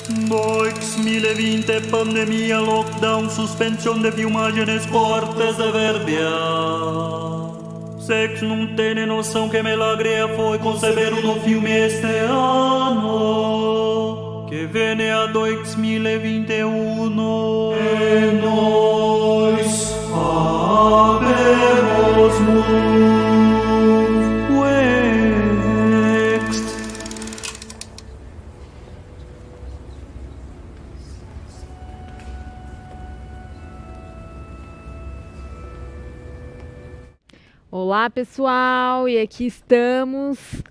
2020, pandemia, lockdown, suspensión de filmagens, cortes de verbia. Sex não tem nem noção que milagre foi conceber um filme este ano que vem a 2021. E nós sabemos muito. Olá, pessoal, e aqui estamos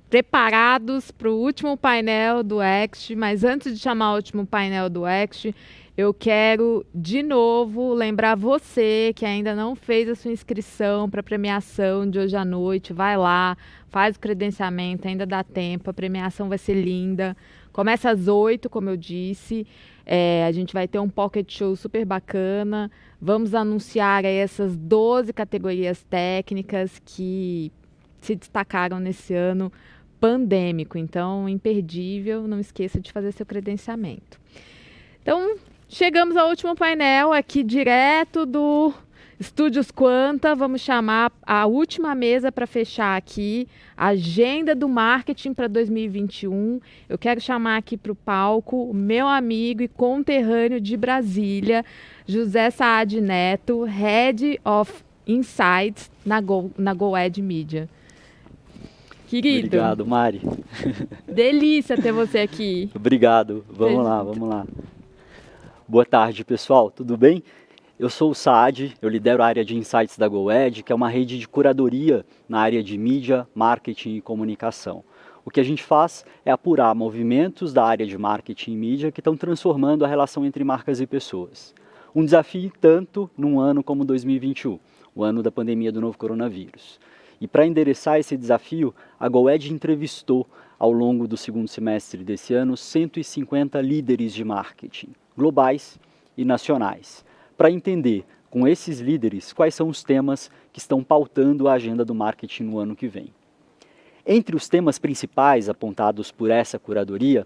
preparados para o último painel do ACT, mas antes de chamar o último painel do ACT, eu quero de novo lembrar você que ainda não fez a sua inscrição para a premiação de hoje à noite, vai lá, faz o credenciamento, ainda dá tempo, a premiação vai ser linda, começa às 8, como eu disse. A gente vai ter um pocket show super bacana. Vamos anunciar aí essas 12 categorias técnicas que se destacaram nesse ano pandêmico. Então, imperdível, não esqueça de fazer seu credenciamento. Então, chegamos ao último painel aqui direto do Estúdios Quanta. Vamos chamar a última mesa para fechar aqui a agenda do marketing para 2021. Eu quero chamar aqui para o palco o meu amigo e conterrâneo de Brasília, José Saad Neto, Head of Insights na GoEd Media. Querido. Obrigado, Mari. Delícia ter você aqui. Obrigado. Vamos lá. Boa tarde, pessoal. Tudo bem? Eu sou o Saad, eu lidero a área de Insights da GoEd, que é uma rede de curadoria na área de mídia, marketing e comunicação. O que a gente faz é apurar movimentos da área de marketing e mídia que estão transformando a relação entre marcas e pessoas. Um desafio tanto num ano como 2021, o ano da pandemia do novo coronavírus. E para endereçar esse desafio, a GoEd entrevistou, ao longo do segundo semestre desse ano, 150 líderes de marketing, globais e nacionais, para entender com esses líderes quais são os temas que estão pautando a agenda do marketing no ano que vem. Entre os temas principais apontados por essa curadoria,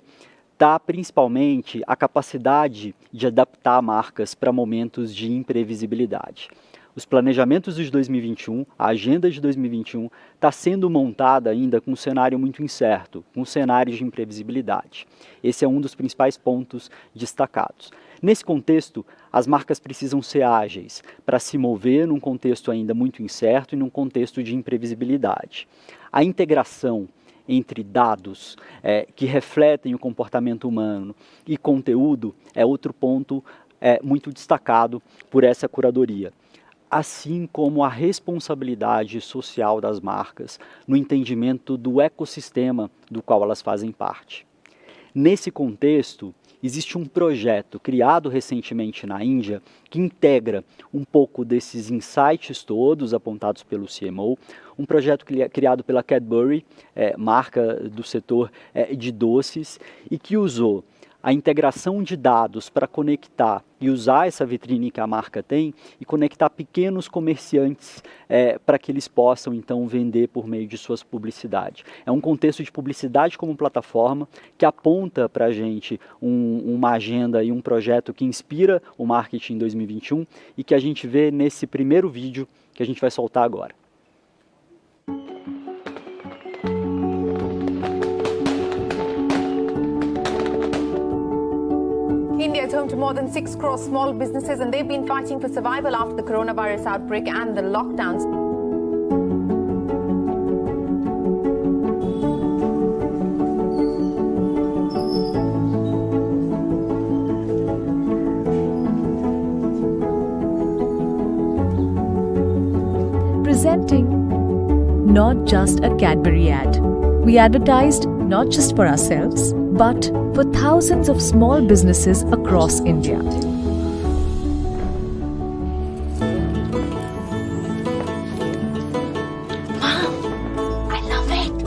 está principalmente a capacidade de adaptar marcas para momentos de imprevisibilidade. Os planejamentos de 2021, a agenda de 2021, está sendo montada ainda com um cenário muito incerto, com cenários de imprevisibilidade. Esse é um dos principais pontos destacados. Nesse contexto, as marcas precisam ser ágeis para se mover num contexto ainda muito incerto e num contexto de imprevisibilidade. A integração entre dados que refletem o comportamento humano e conteúdo é outro ponto muito destacado por essa curadoria, assim como a responsabilidade social das marcas no entendimento do ecossistema do qual elas fazem parte. Nesse contexto, existe um projeto criado recentemente na Índia que integra um pouco desses insights todos apontados pelo CMO, um projeto criado pela Cadbury, marca do setor de doces, e que usou a integração de dados para conectar e usar essa vitrine que a marca tem e conectar pequenos comerciantes para que eles possam então vender por meio de suas publicidades. É um contexto de publicidade como plataforma que aponta para a gente uma agenda e um projeto que inspira o marketing em 2021 e que a gente vê nesse primeiro vídeo que a gente vai soltar agora. India is home to more than 6 crore small businesses, and they've been fighting for survival after the coronavirus outbreak and the lockdowns. Presenting not just a Cadbury ad. We advertised not just for ourselves, but for thousands of small businesses across India. Mom, I love it.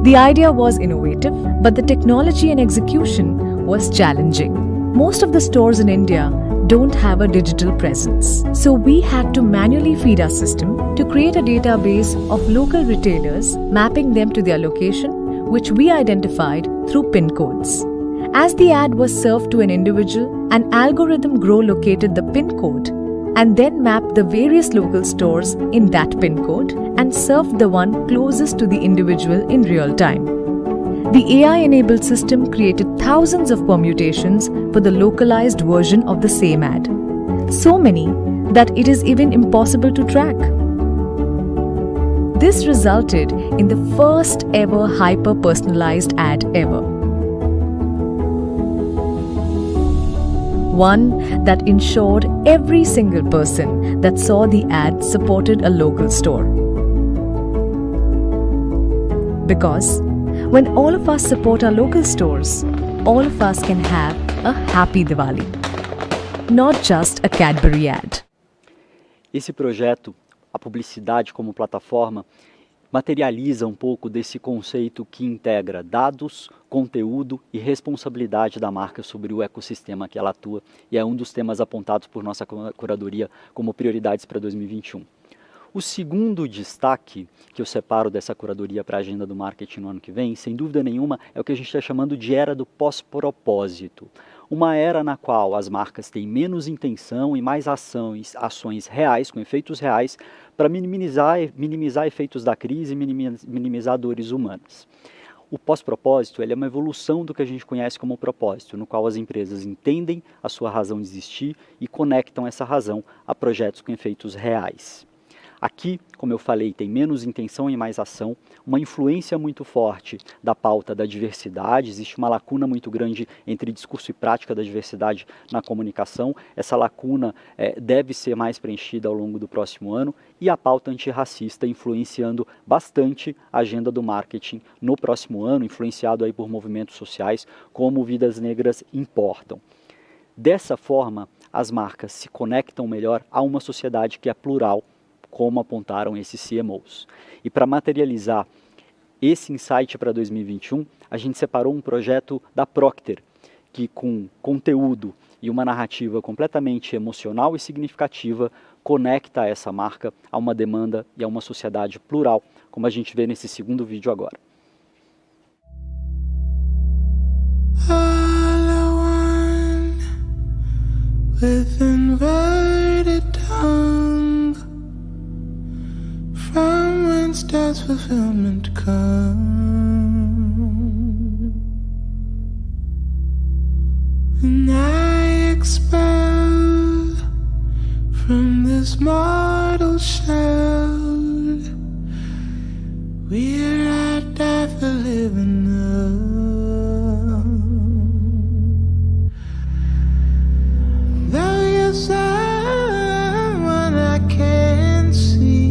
The idea was innovative, but the technology and execution was challenging. Most of the stores in India don't have a digital presence. So we had to manually feed our system to create a database of local retailers, mapping them to their location, which we identified through PIN codes. As the ad was served to an individual, an algorithm located the PIN code and then mapped the various local stores in that PIN code and served the one closest to the individual in real time. The AI-enabled system created thousands of permutations for the localized version of the same ad. So many that it is even impossible to track. This resulted in the first ever hyper-personalized ad ever. One that ensured every single person that saw the ad supported a local store. Because when all of us support our local stores, all of us can have a happy Diwali. Not just a Cadbury ad. Esse projeto, a publicidade como plataforma, materializa um pouco desse conceito que integra dados, conteúdo e responsabilidade da marca sobre o ecossistema que ela atua, e é um dos temas apontados por nossa curadoria como prioridades para 2021. O segundo destaque que eu separo dessa curadoria para a agenda do marketing no ano que vem, sem dúvida nenhuma, é o que a gente está chamando de era do pós-propósito. Uma era na qual as marcas têm menos intenção e mais ações reais, com efeitos reais, para minimizar efeitos da crise e minimizar dores humanas. O pós-propósito é uma evolução do que a gente conhece como propósito, no qual as empresas entendem a sua razão de existir e conectam essa razão a projetos com efeitos reais. Aqui, como eu falei, tem menos intenção e mais ação, uma influência muito forte da pauta da diversidade, existe uma lacuna muito grande entre discurso e prática da diversidade na comunicação, essa lacuna deve ser mais preenchida ao longo do próximo ano, e a pauta antirracista influenciando bastante a agenda do marketing no próximo ano, influenciado aí por movimentos sociais como Vidas Negras Importam. Dessa forma, as marcas se conectam melhor a uma sociedade que é plural, como apontaram esses CMOs. E para materializar esse insight para 2021, a gente separou um projeto da Procter, que com conteúdo e uma narrativa completamente emocional e significativa, conecta essa marca a uma demanda e a uma sociedade plural, como a gente vê nesse segundo vídeo agora. With inverted tongue, from whence does fulfillment come? And I expel from this mortal shell, where I die for living up. Though you someone I can't see,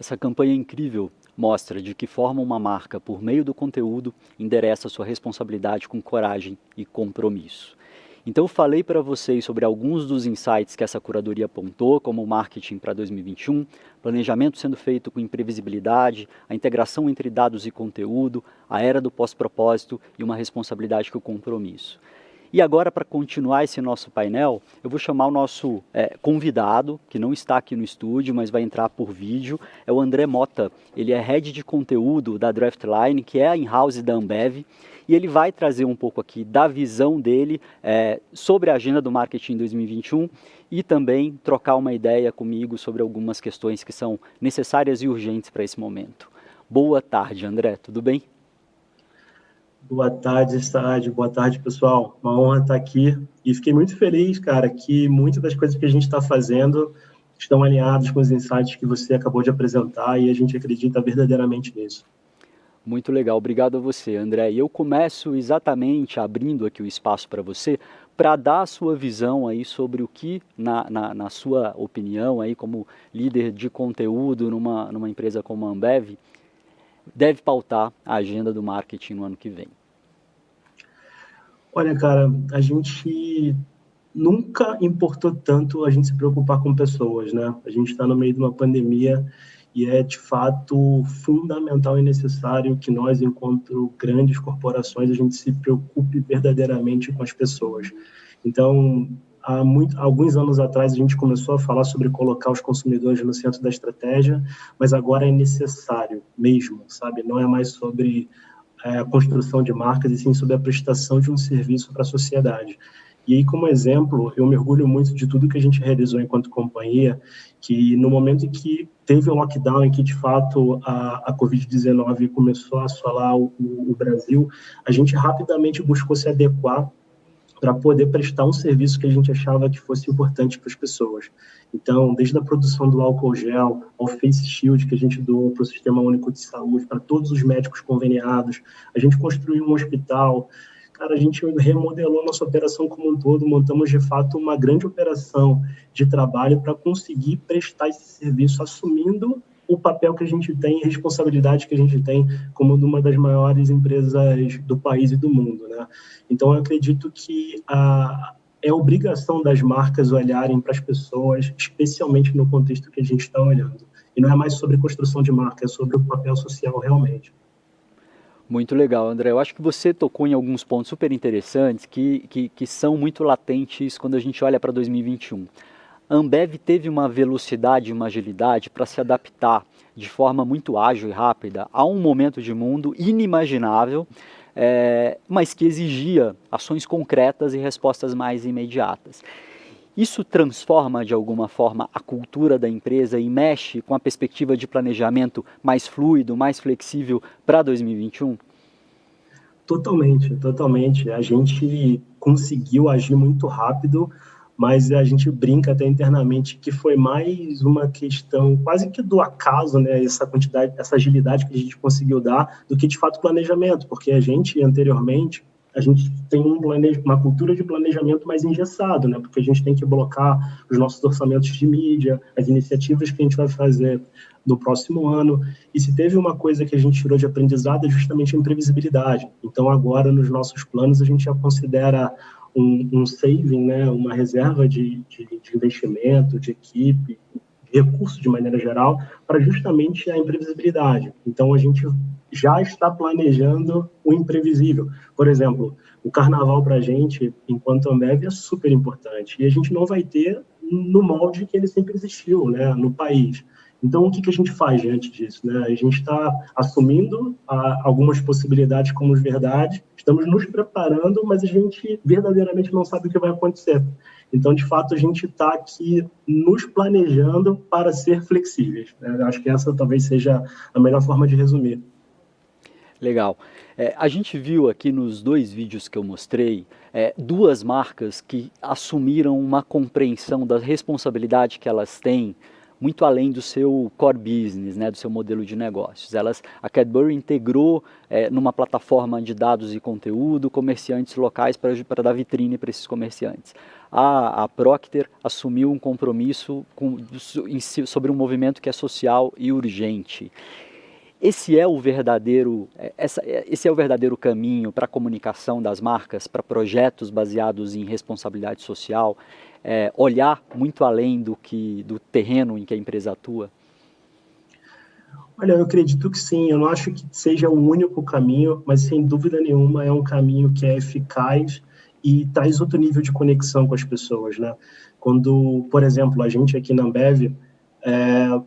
Essa campanha incrível mostra de que forma uma marca, por meio do conteúdo, endereça sua responsabilidade com coragem e compromisso. Então eu falei para vocês sobre alguns dos insights que essa curadoria apontou, como marketing para 2021, planejamento sendo feito com imprevisibilidade, a integração entre dados e conteúdo, a era do pós-propósito e uma responsabilidade com o compromisso. E agora, para continuar esse nosso painel, eu vou chamar o nosso convidado, que não está aqui no estúdio, mas vai entrar por vídeo, é o André Mota. Ele é Head de Conteúdo da Draftline, que é a in-house da Ambev, e ele vai trazer um pouco aqui da visão dele sobre a agenda do marketing 2021 e também trocar uma ideia comigo sobre algumas questões que são necessárias e urgentes para esse momento. Boa tarde, André, tudo bem? Boa tarde, Saad. Boa tarde, pessoal. Uma honra estar aqui. E fiquei muito feliz, cara, que muitas das coisas que a gente está fazendo estão alinhadas com os insights que você acabou de apresentar e a gente acredita verdadeiramente nisso. Muito legal, obrigado a você, André. E eu começo exatamente abrindo aqui o espaço para você, para dar a sua visão aí sobre o que, na sua opinião, aí como líder de conteúdo numa empresa como a Ambev, deve pautar a agenda do marketing no ano que vem. Olha, cara, a gente nunca importou tanto a gente se preocupar com pessoas, né? A gente está no meio de uma pandemia e é, de fato, fundamental e necessário que nós, enquanto grandes corporações, a gente se preocupe verdadeiramente com as pessoas. Então, alguns anos atrás, a gente começou a falar sobre colocar os consumidores no centro da estratégia, mas agora é necessário mesmo, sabe? Não é mais sobre a construção de marcas, e sim sobre a prestação de um serviço para a sociedade. E aí, como exemplo, eu me orgulho muito de tudo que a gente realizou enquanto companhia, que no momento em que teve o lockdown, em que, de fato, a Covid-19 começou a assolar o Brasil, a gente rapidamente buscou se adequar para poder prestar um serviço que a gente achava que fosse importante para as pessoas. Então, desde a produção do álcool gel, ao Face Shield que a gente doou para o Sistema Único de Saúde, para todos os médicos conveniados, a gente construiu um hospital. Cara, a gente remodelou nossa operação como um todo, montamos, de fato, uma grande operação de trabalho para conseguir prestar esse serviço, assumindo o papel que a gente tem, a responsabilidade que a gente tem como uma das maiores empresas do país e do mundo, né? Então, eu acredito que é obrigação das marcas olharem para as pessoas, especialmente no contexto que a gente está olhando. E não é mais sobre construção de marca, é sobre o papel social realmente. Muito legal, André. Eu acho que você tocou em alguns pontos super interessantes que são muito latentes quando a gente olha para 2021. A Ambev teve uma velocidade e uma agilidade para se adaptar de forma muito ágil e rápida a um momento de mundo inimaginável, mas que exigia ações concretas e respostas mais imediatas. Isso transforma, de alguma forma, a cultura da empresa e mexe com a perspectiva de planejamento mais fluido, mais flexível para 2021? Totalmente, totalmente. A gente conseguiu agir muito rápido, mas a gente brinca até internamente que foi mais uma questão quase que do acaso, né, essa quantidade, essa agilidade que a gente conseguiu dar, do que de fato planejamento, porque a gente anteriormente a gente tem uma cultura de planejamento mais engessado, né, porque a gente tem que blocar os nossos orçamentos de mídia, as iniciativas que a gente vai fazer no próximo ano, e se teve uma coisa que a gente tirou de aprendizado é justamente a imprevisibilidade. Então agora nos nossos planos a gente já considera um saving, né, uma reserva de investimento, de equipe, de recursos de maneira geral, para justamente a imprevisibilidade. Então, a gente já está planejando o imprevisível. Por exemplo, o carnaval para a gente, enquanto Ambev, é super importante. E a gente não vai ter no molde que ele sempre existiu, né, no país. Então, o que a gente faz diante disso, né? A gente está assumindo algumas possibilidades como verdade, estamos nos preparando, mas a gente verdadeiramente não sabe o que vai acontecer. Então, de fato, a gente está aqui nos planejando para ser flexíveis, né? Acho que essa talvez seja a melhor forma de resumir. Legal. A gente viu aqui nos 2 vídeos que eu mostrei, 2 marcas que assumiram uma compreensão da responsabilidade que elas têm muito além do seu core business, né, do seu modelo de negócios. A Cadbury integrou numa plataforma de dados e conteúdo comerciantes locais para dar vitrine para esses comerciantes. A Procter assumiu um compromisso sobre um movimento que é social e urgente. Esse é o verdadeiro caminho para a comunicação das marcas, para projetos baseados em responsabilidade social, olhar muito além do terreno em que a empresa atua? Olha, eu acredito que sim. Eu não acho que seja o único caminho, mas sem dúvida nenhuma é um caminho que é eficaz e traz outro nível de conexão com as pessoas, né? Quando, por exemplo, a gente aqui na Ambev,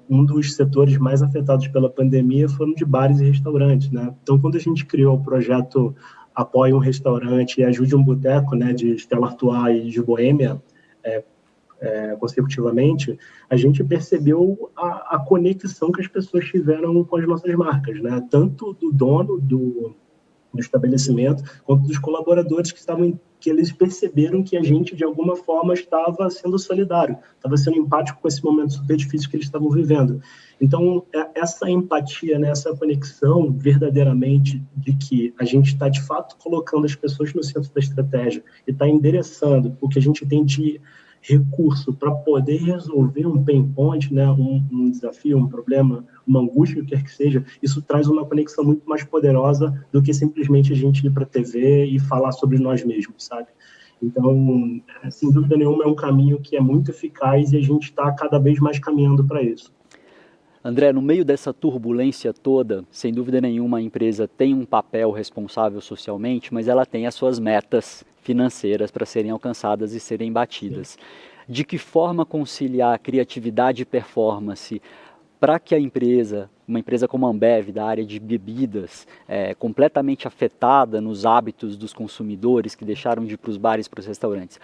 um dos setores mais afetados pela pandemia foram de bares e restaurantes, né? Então, quando a gente criou o projeto Apoie um Restaurante e Ajude um Boteco, né, de Stella Artois e de Boêmia, consecutivamente, a gente percebeu a conexão que as pessoas tiveram com as nossas marcas, né? Tanto do dono do do estabelecimento, quanto dos colaboradores que eles perceberam que a gente, de alguma forma, estava sendo solidário, estava sendo empático com esse momento super difícil que eles estavam vivendo. Então, essa empatia, né, essa conexão verdadeiramente de que a gente está, de fato, colocando as pessoas no centro da estratégia e está endereçando o que a gente tem de recurso para poder resolver um pain point, né, um desafio, um problema, uma angústia, o que quer que seja, isso traz uma conexão muito mais poderosa do que simplesmente a gente ir para a TV e falar sobre nós mesmos, sabe? Então, sem dúvida nenhuma, é um caminho que é muito eficaz e a gente está cada vez mais caminhando para isso. André, no meio dessa turbulência toda, sem dúvida nenhuma a empresa tem um papel responsável socialmente, mas ela tem as suas metas financeiras para serem alcançadas e serem batidas. De que forma conciliar criatividade e performance para que a empresa, uma empresa como a Ambev, da área de bebidas, completamente afetada nos hábitos dos consumidores que deixaram de ir para os bares e para os restaurantes,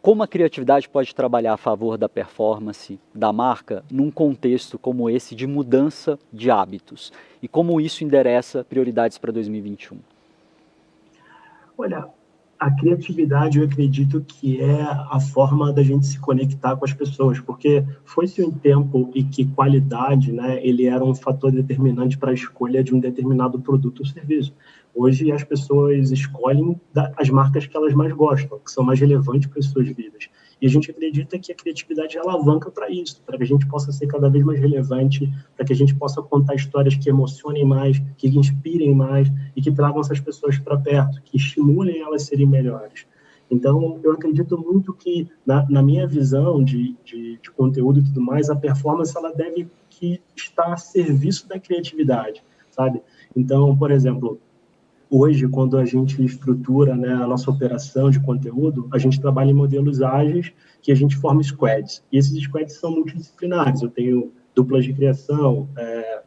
como a criatividade pode trabalhar a favor da performance da marca num contexto como esse de mudança de hábitos? E como isso endereça prioridades para 2021? Olha, a criatividade eu acredito que é a forma da gente se conectar com as pessoas, porque foi-se um tempo em que qualidade, né, ele era um fator determinante para a escolha de um determinado produto ou serviço. Hoje as pessoas escolhem as marcas que elas mais gostam, que são mais relevantes para as suas vidas. E a gente acredita que a criatividade é alavanca para isso, para que a gente possa ser cada vez mais relevante, para que a gente possa contar histórias que emocionem mais, que inspirem mais e que tragam essas pessoas para perto, que estimulem elas a serem melhores. Então, eu acredito muito que, na minha visão de conteúdo e tudo mais, a performance ela deve estar a serviço da criatividade, sabe? Então, por exemplo, hoje, quando a gente estrutura, né, a nossa operação de conteúdo, a gente trabalha em modelos ágeis que a gente forma squads. E esses squads são multidisciplinares. Eu tenho duplas de criação,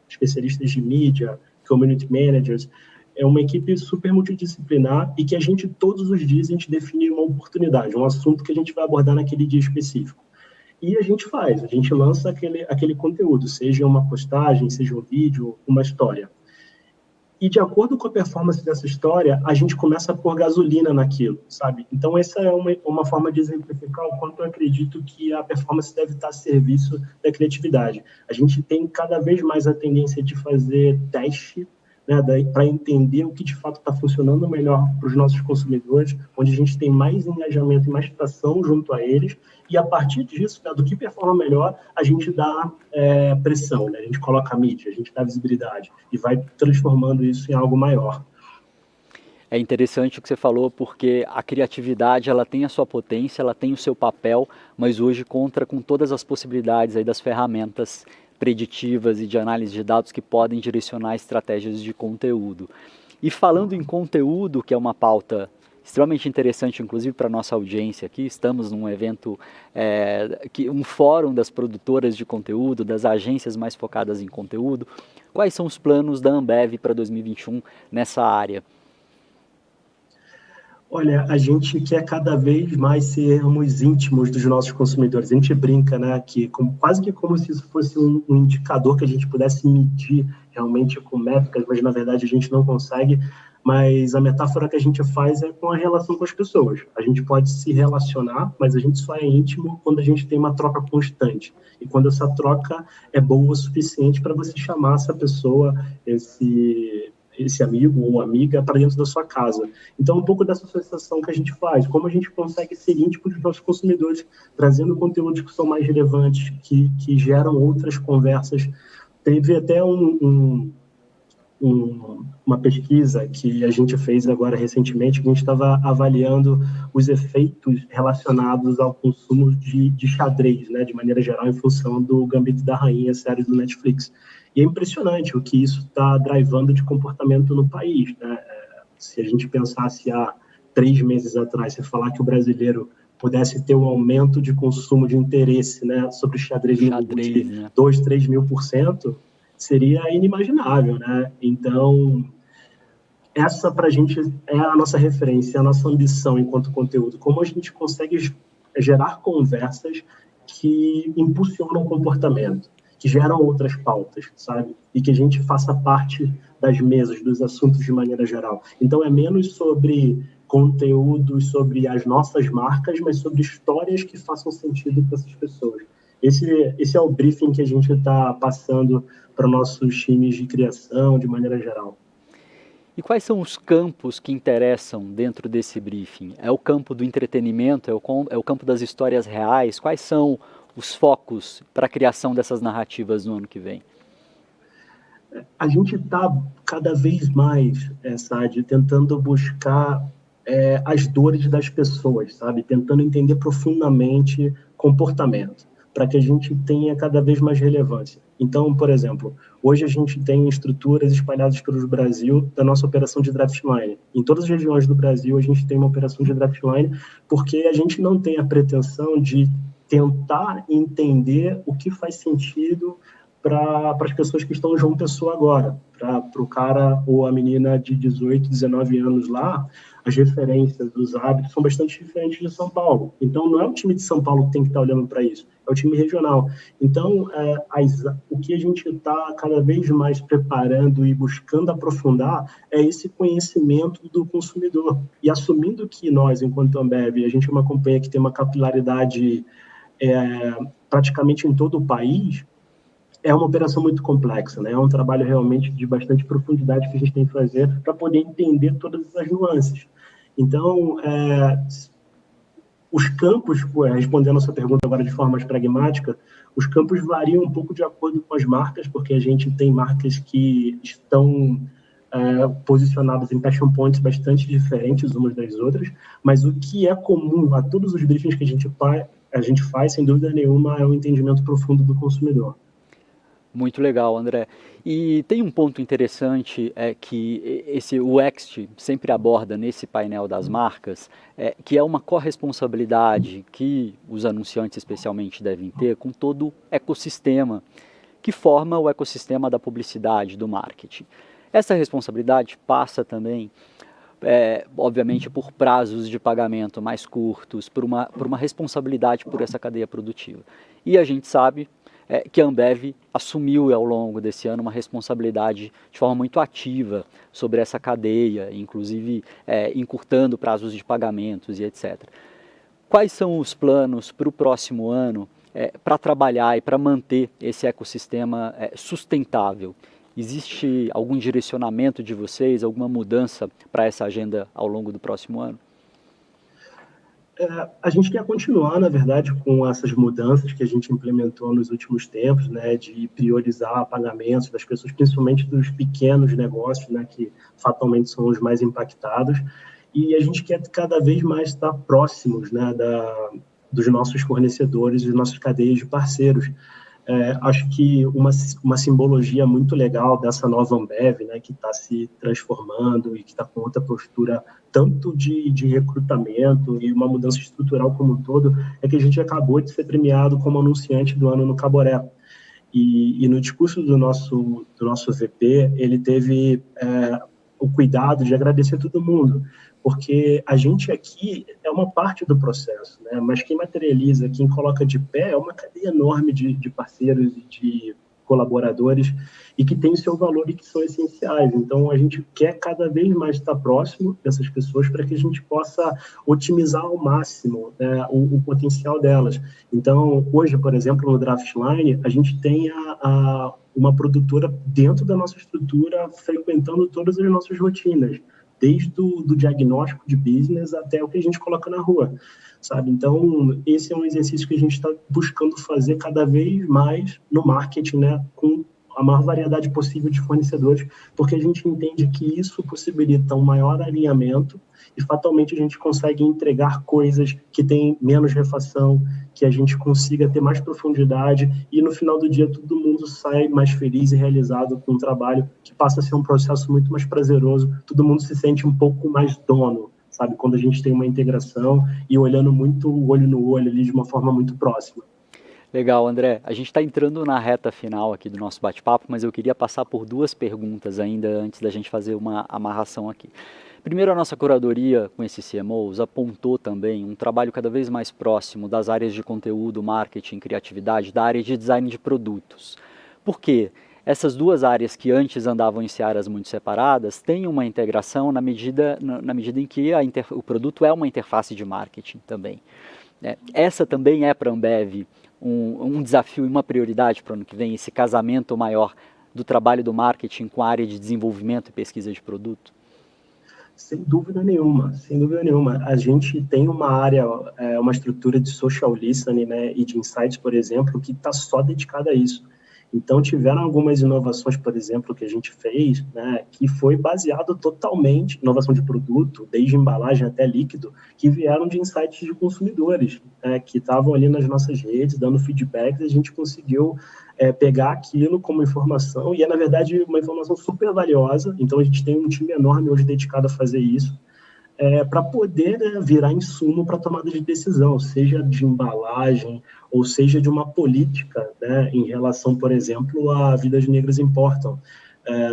especialistas de mídia, community managers. É uma equipe super multidisciplinar e que a gente, todos os dias, a gente define uma oportunidade, um assunto que a gente vai abordar naquele dia específico. E a gente lança aquele conteúdo, seja uma postagem, seja um vídeo, uma história. E de acordo com a performance dessa história, a gente começa a pôr gasolina naquilo, sabe? Então, essa é uma forma de exemplificar o quanto eu acredito que a performance deve estar a serviço da criatividade. A gente tem cada vez mais a tendência de fazer teste, né, para entender o que de fato está funcionando melhor para os nossos consumidores, onde a gente tem mais engajamento e mais tração junto a eles, e a partir disso, né, do que performa melhor, a gente dá pressão, né? A gente coloca a mídia, a gente dá visibilidade e vai transformando isso em algo maior. É interessante o que você falou, porque a criatividade ela tem a sua potência, ela tem o seu papel, mas hoje conta com todas as possibilidades aí das ferramentas preditivas e de análise de dados que podem direcionar estratégias de conteúdo. E falando em conteúdo, que é uma pauta extremamente interessante, inclusive para a nossa audiência aqui, estamos num evento, um fórum das produtoras de conteúdo, das agências mais focadas em conteúdo. Quais são os planos da Ambev para 2021 nessa área? Olha, a gente quer cada vez mais sermos íntimos dos nossos consumidores. A gente brinca, né, que quase que como se isso fosse um indicador que a gente pudesse medir realmente com métricas, mas na verdade a gente não consegue. Mas a metáfora que a gente faz é com a relação com as pessoas. A gente pode se relacionar, mas a gente só é íntimo quando a gente tem uma troca constante. E quando essa troca é boa o suficiente para você chamar essa pessoa, esse amigo ou amiga para dentro da sua casa. Então, um pouco dessa sensação que a gente faz, como a gente consegue ser íntimo dos nossos consumidores, trazendo conteúdos que são mais relevantes, que geram outras conversas. Teve até uma pesquisa que a gente fez agora recentemente, que a gente estava avaliando os efeitos relacionados ao consumo de xadrez, né, de maneira geral, em função do Gambito da Rainha, série do Netflix. E é impressionante o que isso está drivando de comportamento no país, né? Se a gente pensasse há 3 meses atrás, se falar que o brasileiro pudesse ter um aumento de consumo de interesse, né, sobre xadrez de 2, 3 mil %, seria inimaginável, né? Então, essa para a gente é a nossa referência, a nossa ambição enquanto conteúdo. Como a gente consegue gerar conversas que impulsionam o comportamento, que geram outras pautas, sabe? E que a gente faça parte das mesas, dos assuntos de maneira geral. Então, é menos sobre conteúdos, sobre as nossas marcas, mas sobre histórias que façam sentido para essas pessoas. Esse é o briefing que a gente está passando para nossos times de criação, de maneira geral. E quais são os campos que interessam dentro desse briefing? É o campo do entretenimento? É o campo das histórias reais? Quais são os focos para a criação dessas narrativas no ano que vem? A gente está cada vez mais, Sadi, tentando buscar as dores das pessoas, sabe? Tentando entender profundamente comportamento, para que a gente tenha cada vez mais relevância. Então, por exemplo, hoje a gente tem estruturas espalhadas pelo Brasil da nossa operação de Draftline. Em todas as regiões do Brasil, a gente tem uma operação de Draftline, porque a gente não tem a pretensão de tentar entender o que faz sentido para as pessoas que estão em João Pessoa agora. Para o cara ou a menina de 18, 19 anos lá, as referências, os hábitos são bastante diferentes de São Paulo. Então, não é o time de São Paulo que tem que estar olhando para isso, é o time regional. Então, o que a gente está cada vez mais preparando e buscando aprofundar é esse conhecimento do consumidor. E assumindo que nós, enquanto Ambev, a gente é uma companhia que tem uma capilaridade praticamente em todo o país, é uma operação muito complexa, né? É um trabalho realmente de bastante profundidade que a gente tem que fazer para poder entender todas essas nuances. Então, os campos, respondendo a sua pergunta agora de forma mais pragmática, os campos variam um pouco de acordo com as marcas, porque a gente tem marcas que estão posicionadas em passion points bastante diferentes umas das outras, mas o que é comum a todos os briefings que a gente faz, sem dúvida nenhuma, é o entendimento profundo do consumidor. Muito legal, André. E tem um ponto interessante que o Ext sempre aborda nesse painel das marcas, que é uma corresponsabilidade que os anunciantes especialmente devem ter com todo o ecossistema que forma o ecossistema da publicidade, do marketing. Essa responsabilidade passa também, obviamente, por prazos de pagamento mais curtos, por uma responsabilidade por essa cadeia produtiva. E a gente sabe que a Ambev assumiu ao longo desse ano uma responsabilidade de forma muito ativa sobre essa cadeia, inclusive encurtando prazos de pagamentos e etc. Quais são os planos para o próximo ano para trabalhar e para manter esse ecossistema sustentável? Existe algum direcionamento de vocês, alguma mudança para essa agenda ao longo do próximo ano? A gente quer continuar, na verdade, com essas mudanças que a gente implementou nos últimos tempos, né, de priorizar pagamentos das pessoas, principalmente dos pequenos negócios, né, que fatalmente são os mais impactados, e a gente quer cada vez mais estar próximos, né, dos nossos fornecedores e das nossas cadeias de parceiros. Acho que uma simbologia muito legal dessa nova Ambev, né, que está se transformando e que está com outra postura tanto de recrutamento e uma mudança estrutural como um todo, é que a gente acabou de ser premiado como anunciante do ano no Caboré. E no discurso do nosso VP, ele teve o cuidado de agradecer todo mundo, porque a gente aqui é uma parte do processo, né? Mas quem materializa, quem coloca de pé é uma cadeia enorme de parceiros e de colaboradores e que tem o seu valor e que são essenciais. Então, a gente quer cada vez mais estar próximo dessas pessoas para que a gente possa otimizar ao máximo, né, o potencial delas. Então, hoje, por exemplo, no Draftline, a gente tem uma produtora dentro da nossa estrutura frequentando todas as nossas rotinas, desde o diagnóstico de business até o que a gente coloca na rua, sabe? Então, esse é um exercício que a gente está buscando fazer cada vez mais no marketing, né? Com a maior variedade possível de fornecedores, porque a gente entende que isso possibilita um maior alinhamento e, fatalmente, a gente consegue entregar coisas que têm menos refação, que a gente consiga ter mais profundidade e, no final do dia, todo mundo sai mais feliz e realizado com o trabalho, que passa a ser um processo muito mais prazeroso, todo mundo se sente um pouco mais dono, sabe? Quando a gente tem uma integração e olhando muito olho no olho ali de uma forma muito próxima. Legal, André. A gente está entrando na reta final aqui do nosso bate-papo, mas eu queria passar por duas perguntas ainda antes da gente fazer uma amarração aqui. Primeiro, a nossa curadoria com esses CMOs apontou também um trabalho cada vez mais próximo das áreas de conteúdo, marketing, criatividade, da área de design de produtos. Por quê? essas duas áreas que antes andavam em searas muito separadas têm uma integração na medida em que o produto é uma interface de marketing também. Essa também é para a Ambev um desafio e uma prioridade para o ano que vem, esse casamento maior do trabalho do marketing com a área de desenvolvimento e pesquisa de produto? Sem dúvida nenhuma, sem dúvida nenhuma. A gente tem uma área, uma estrutura de social listening, né, e de insights, por exemplo, que está só dedicada a isso. Então, tiveram algumas inovações, por exemplo, que a gente fez, né, que foi baseado totalmente, inovação de produto, desde embalagem até líquido, que vieram de insights de consumidores, que estavam ali nas nossas redes, dando feedback, e a gente conseguiu pegar aquilo como informação, e na verdade, uma informação super valiosa. Então, a gente tem um time enorme hoje dedicado a fazer isso, para poder virar insumo para tomada de decisão, seja de embalagem ou seja de uma política, né, em relação, por exemplo, a vidas negras importam.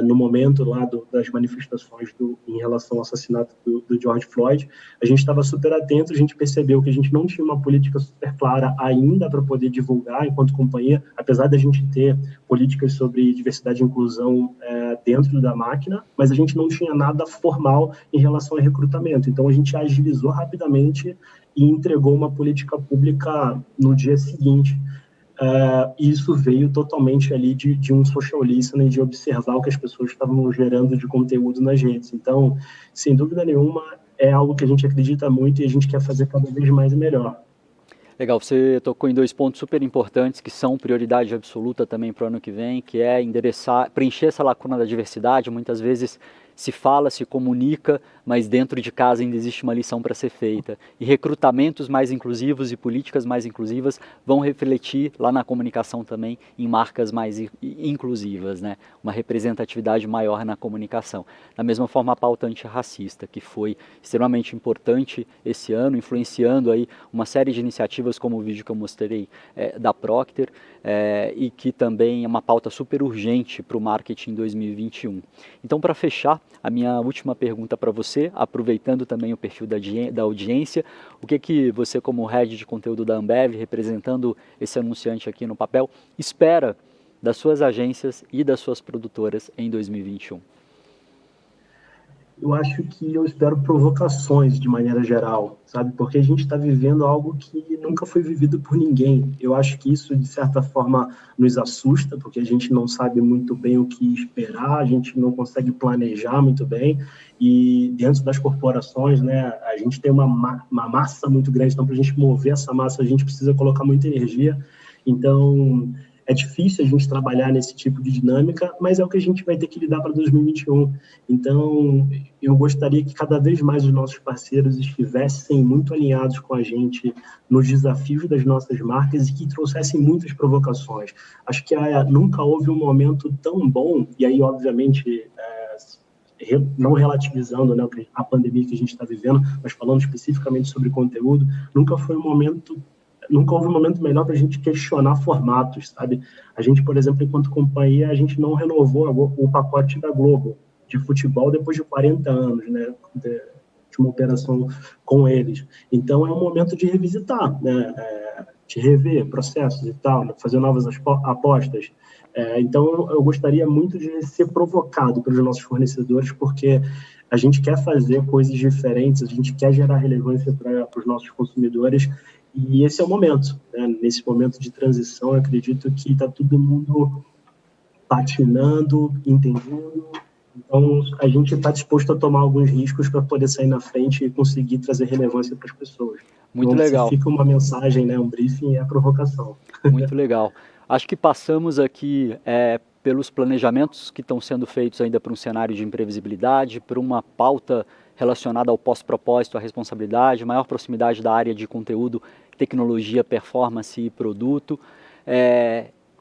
No momento lá das manifestações em relação ao assassinato do George Floyd, a gente estava super atento, a gente percebeu que a gente não tinha uma política super clara ainda para poder divulgar enquanto companhia, apesar da gente ter políticas sobre diversidade e inclusão dentro da máquina, mas a gente não tinha nada formal em relação ao recrutamento. Então, a gente agilizou rapidamente e entregou uma política pública no dia seguinte. Isso veio totalmente ali de um social listening, de observar o que as pessoas estavam gerando de conteúdo nas redes. Então, sem dúvida nenhuma, é algo que a gente acredita muito e a gente quer fazer cada vez mais e melhor. Legal, você tocou em dois pontos super importantes que são prioridade absoluta também para o ano que vem, que é preencher essa lacuna da diversidade. Muitas vezes se fala, se comunica, mas dentro de casa ainda existe uma lição para ser feita. E recrutamentos mais inclusivos e políticas mais inclusivas vão refletir lá na comunicação também em marcas mais inclusivas, né? Uma representatividade maior na comunicação. Da mesma forma, a pauta antirracista, que foi extremamente importante esse ano, influenciando aí uma série de iniciativas como o vídeo que eu mostrei da Procter, e que também é uma pauta super urgente para o marketing 2021. Então, para fechar, a minha última pergunta para você, aproveitando também o perfil da audiência, o que você, como head de conteúdo da Ambev, representando esse anunciante aqui no papel, espera das suas agências e das suas produtoras em 2021? Eu acho que eu espero provocações de maneira geral, sabe? Porque a gente está vivendo algo que nunca foi vivido por ninguém. Eu acho que isso, de certa forma, nos assusta, porque a gente não sabe muito bem o que esperar, a gente não consegue planejar muito bem. E dentro das corporações, né, a gente tem uma massa muito grande, então para a gente mover essa massa, a gente precisa colocar muita energia. Então, é difícil a gente trabalhar nesse tipo de dinâmica, mas é o que a gente vai ter que lidar para 2021. Então, eu gostaria que cada vez mais os nossos parceiros estivessem muito alinhados com a gente nos desafios das nossas marcas e que trouxessem muitas provocações. Acho que nunca houve um momento tão bom, e aí, obviamente, não relativizando, né, a pandemia que a gente está vivendo, mas falando especificamente sobre conteúdo, nunca houve um momento melhor para a gente questionar formatos, sabe? A gente, por exemplo, enquanto companhia, a gente não renovou o pacote da Globo de futebol depois de 40 anos, né? De uma operação com eles. Então, é um momento de revisitar, né? De rever processos e tal, fazer novas apostas. Então, eu gostaria muito de ser provocado pelos nossos fornecedores, porque a gente quer fazer coisas diferentes, a gente quer gerar relevância para os nossos consumidores. E esse é o momento, né? Nesse momento de transição, eu acredito que está todo mundo patinando, entendendo. Então, a gente está disposto a tomar alguns riscos para poder sair na frente e conseguir trazer relevância para as pessoas. Muito então, legal. Se fica uma mensagem, né, um briefing, é a provocação. Muito legal. Acho que passamos aqui pelos planejamentos que estão sendo feitos ainda para um cenário de imprevisibilidade, para uma pauta relacionada ao pós-propósito, à responsabilidade, maior proximidade da área de conteúdo, tecnologia, performance e produto,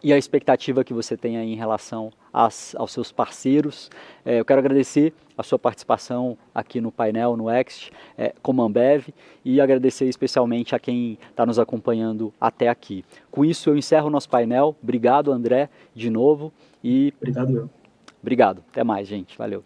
e a expectativa que você tem aí em relação aos seus parceiros. Eu quero agradecer a sua participação aqui no painel, no Ext, como Ambev, e agradecer especialmente a quem está nos acompanhando até aqui. Com isso, eu encerro o nosso painel. Obrigado, André, de novo. Obrigado, meu. Obrigado. Até mais, gente. Valeu.